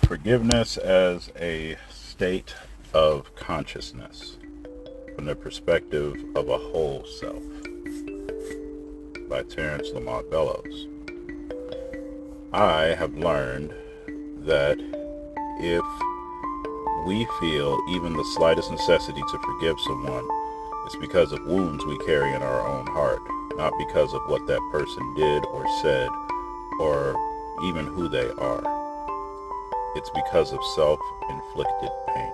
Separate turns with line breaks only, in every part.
Forgiveness as a state of consciousness from the perspective of a whole self by Terence Lamont Bellows. I have learned that if we feel even the slightest necessity to forgive someone, it's because of wounds we carry in our own heart, not because of what that person did or said or even who they are. It's because of self-inflicted pain.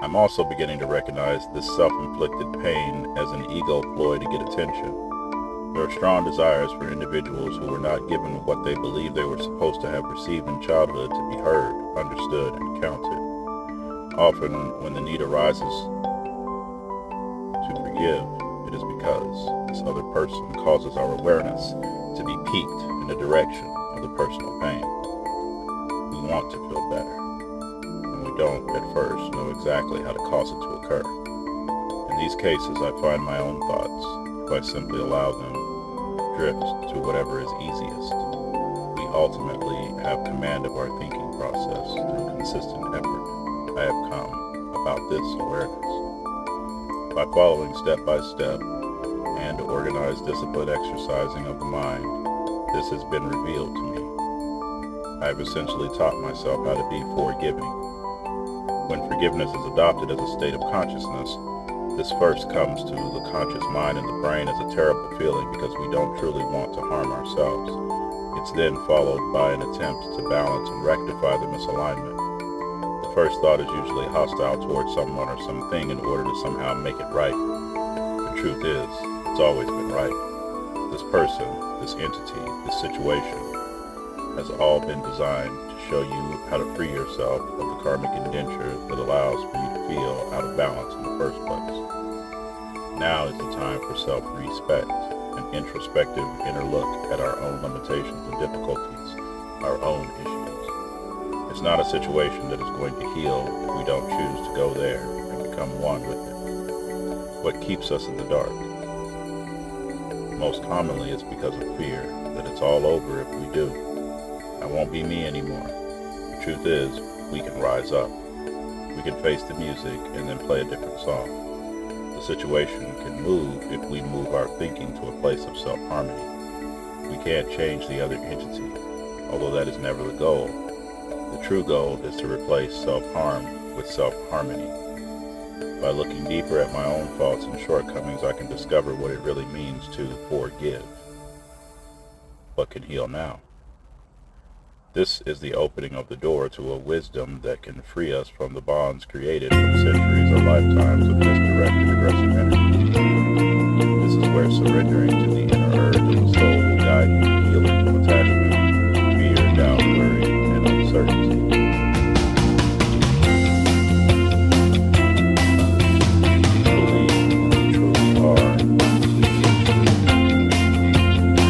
I'm also beginning to recognize this self-inflicted pain as an ego ploy to get attention. There are strong desires for individuals who were not given what they believed they were supposed to have received in childhood to be heard, understood, and counted. Often, when the need arises to forgive, it is because this other person causes our awareness to be piqued in the direction of the personal pain. We want to feel better, and we don't at first know exactly how to cause it to occur. In these cases, I find my own thoughts, if I simply allow them, drift to whatever is easiest. We ultimately have command of our thinking process through consistent effort. I have come about this awareness. By following step by step and organized disciplined exercising of the mind, this has been revealed to me. I have essentially taught myself how to be forgiving. When forgiveness is adopted as a state of consciousness, this first comes to the conscious mind and the brain as a terrible feeling because we don't truly want to harm ourselves. It's then followed by an attempt to balance and rectify the misalignment. The first thought is usually hostile towards someone or something in order to somehow make it right. The truth is, it's always been right. This person, this entity, this situation has all been designed to show you how to free yourself of the karmic indenture that allows for you to feel out of balance in the first place. Now is the time for self-respect, an introspective inner look at our own limitations and difficulties, our own issues. It's not a situation that is going to heal if we don't choose to go there and become one with it. What keeps us in the dark? Most commonly it's because of fear that it's all over if we do. I won't be me anymore. The truth is, we can rise up. We can face the music and then play a different song. The situation can move if we move our thinking to a place of self-harmony. We can't change the other entity, although that is never the goal. The true goal is to replace self-harm with self-harmony. By looking deeper at my own faults and shortcomings, I can discover what it really means to forgive. What can heal now? This is the opening of the door to a wisdom that can free us from the bonds created from centuries or lifetimes of misdirected aggressive energy. This is where surrendering to the inner urge of the soul will guide you to healing from attachment, fear, doubt, worry, and uncertainty. Believe who you truly are,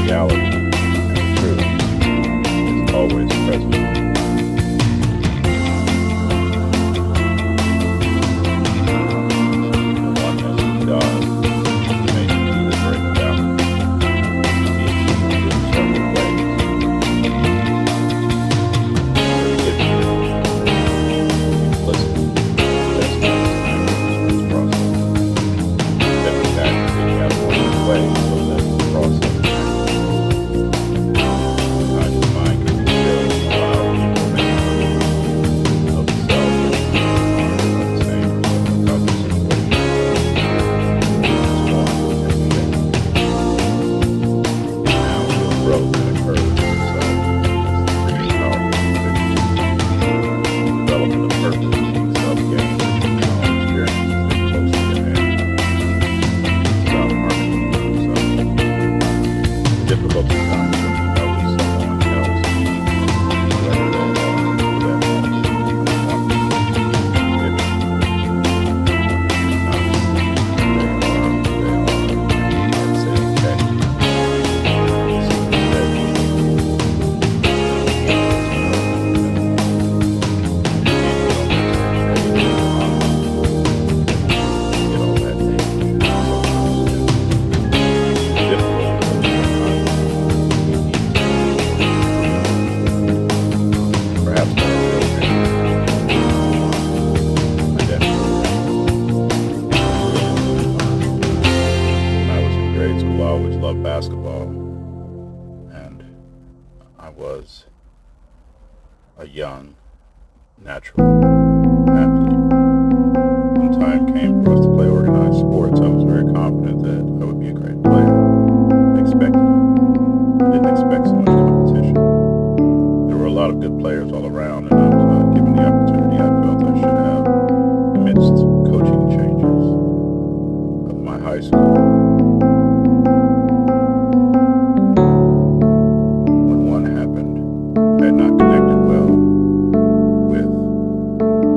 reality and truth is always present. The oneness of God may be the great balance. It can be achieved in several ways. Listen, that's this process. Every path can have one way so that the process is conscious mind can be still and allow I was a young, natural athlete. When time came for us to play organized sports, I was very confident that I would be a great player. I expected it. I didn't expect so much competition. There were a lot of good players all around, and I was not given the opportunity I felt I should have amidst coaching changes of my high school. When one happened, I had not connected well with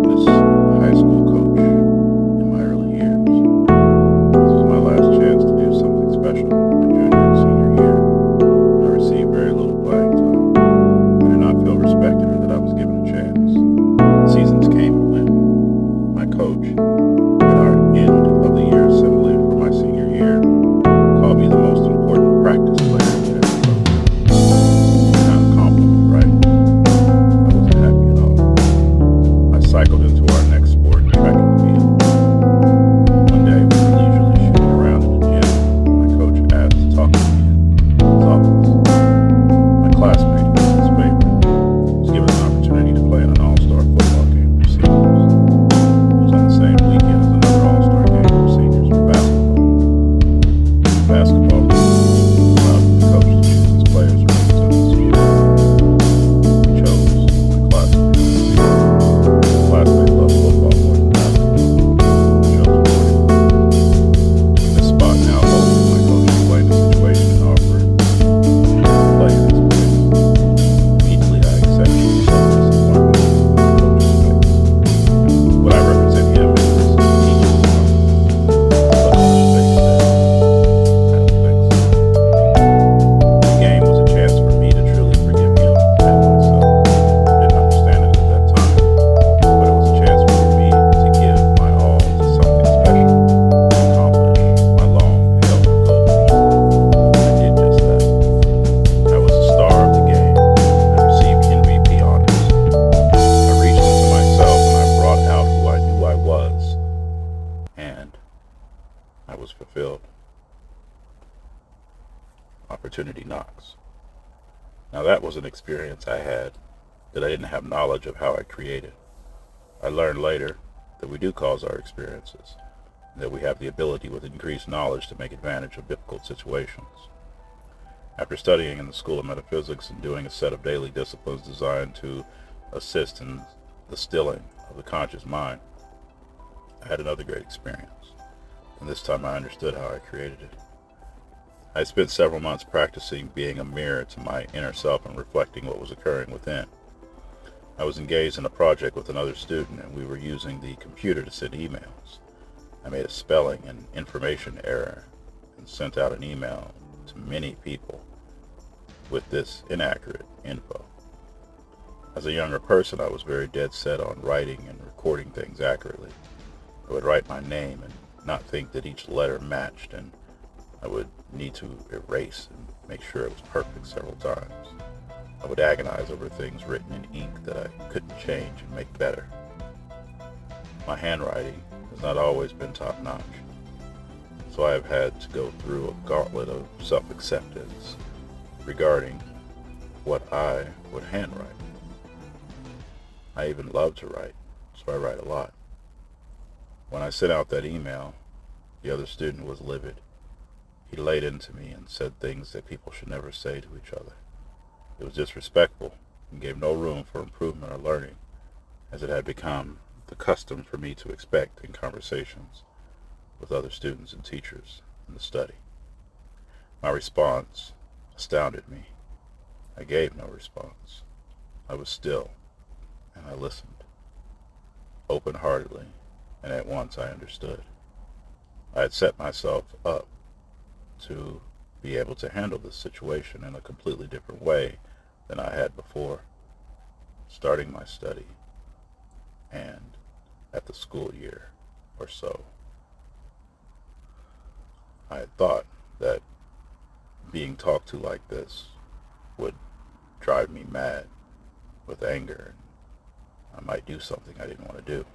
this high school coach in my early years. This was my last chance to do something special my junior and senior year. I received very little playing time. I did not feel respected or that I was given a chance. Seasons came and went. My coach, at our end of the year assembly for my senior year, called me the most important practice player he had ever coached. Not a compliment, right? I wasn't happy at all. I cycled into our next sport, track and field. One day, we were leisurely shooting around in the gym. My coach asked to talk to me in his office. My classmate, who was his favorite, was given an opportunity to play in an all-star football game for seniors. It was on the same weekend as another all-star game for seniors for basketball. Basketball allowed the coach to choose his players to represent the school. He chose my classmate. My classmate loved football more than basketball. He chose accordingly. In this spot now holds, my coach explained the situation and offered to play in his place. Immediately I accepted the disappointment in my coach's face. Would I represent him in his teaching department? The look on his face said, I don't think so. The game was a chance for me to truly forgive him and myself. I didn't understand it at that time, but it was a chance for me to give my all to something special, to accomplish my long-held goals. I did just that. I was the star of the game. I received MVP honors. I reached into myself and I brought out who I knew I was, and I was fulfilled. Opportunity knocks. Now that was an experience I had that I didn't have knowledge of how I created. I learned later that we do cause our experiences, and that we have the ability with increased knowledge to make advantage of difficult situations. After studying in the School of Metaphysics and doing a set of daily disciplines designed to assist in the stilling of the conscious mind, I had another great experience, and this time I understood how I created it. I spent several months practicing being a mirror to my inner self and reflecting what was occurring within. I was engaged in a project with another student, and we were using the computer to send emails. I made a spelling and information error and sent out an email to many people with this inaccurate info. As a younger person, I was very dead set on writing and recording things accurately. I would write my name and not think that each letter matched, and I would need to erase and make sure it was perfect several times. I would agonize over things written in ink that I couldn't change and make better. My handwriting has not always been top-notch, so I have had to go through a gauntlet of self-acceptance regarding what I would handwrite. I even love to write, so I write a lot. When I sent out that email, the other student was livid. He laid into me and said things that people should never say to each other. It was disrespectful and gave no room for improvement or learning, as it had become the custom for me to expect in conversations with other students and teachers in the study. My response astounded me. I gave no response. I was still, and I listened, open-heartedly, and at once I understood. I had set myself up to be able to handle this situation in a completely different way than I had before, starting my study and at the school year or so. I had thought that being talked to like this would drive me mad with anger, and I might do something I didn't want to do.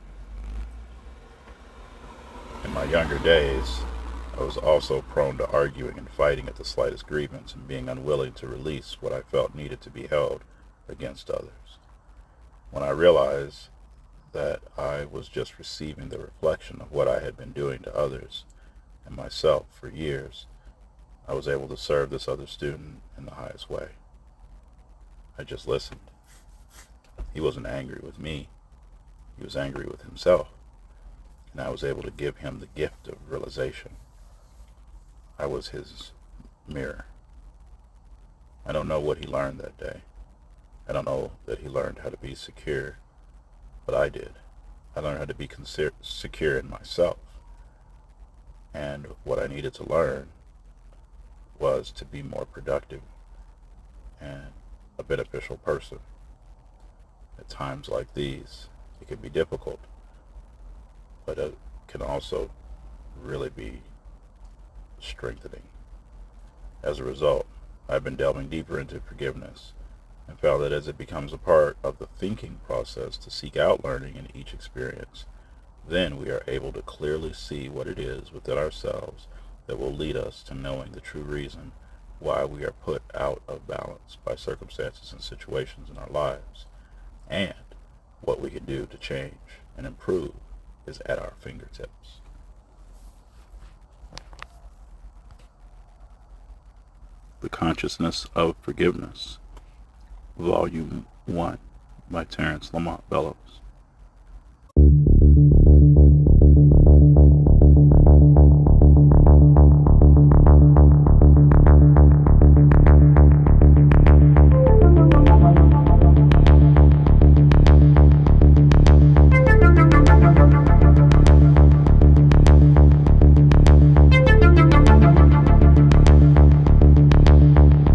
In my younger days, I was also prone to arguing and fighting at the slightest grievance and being unwilling to release what I felt needed to be held against others. When I realized that I was just receiving the reflection of what I had been doing to others and myself for years, I was able to serve this other student in the highest way. I just listened. He wasn't angry with me. He was angry with himself. And I was able to give him the gift of realization. I was his mirror. I don't know what he learned that day. I don't know that he learned how to be secure, but I did. I learned how to be secure in myself. And what I needed to learn was to be more productive and a beneficial person. At times like these, it can be difficult, but it can also really be strengthening. As a result, I've been delving deeper into forgiveness and found that as it becomes a part of the thinking process to seek out learning in each experience, then we are able to clearly see what it is within ourselves that will lead us to knowing the true reason why we are put out of balance by circumstances and situations in our lives, and what we can do to change and improve is at our fingertips. The Consciousness of Forgiveness, Volume 1 by Terence Lamont Bellows.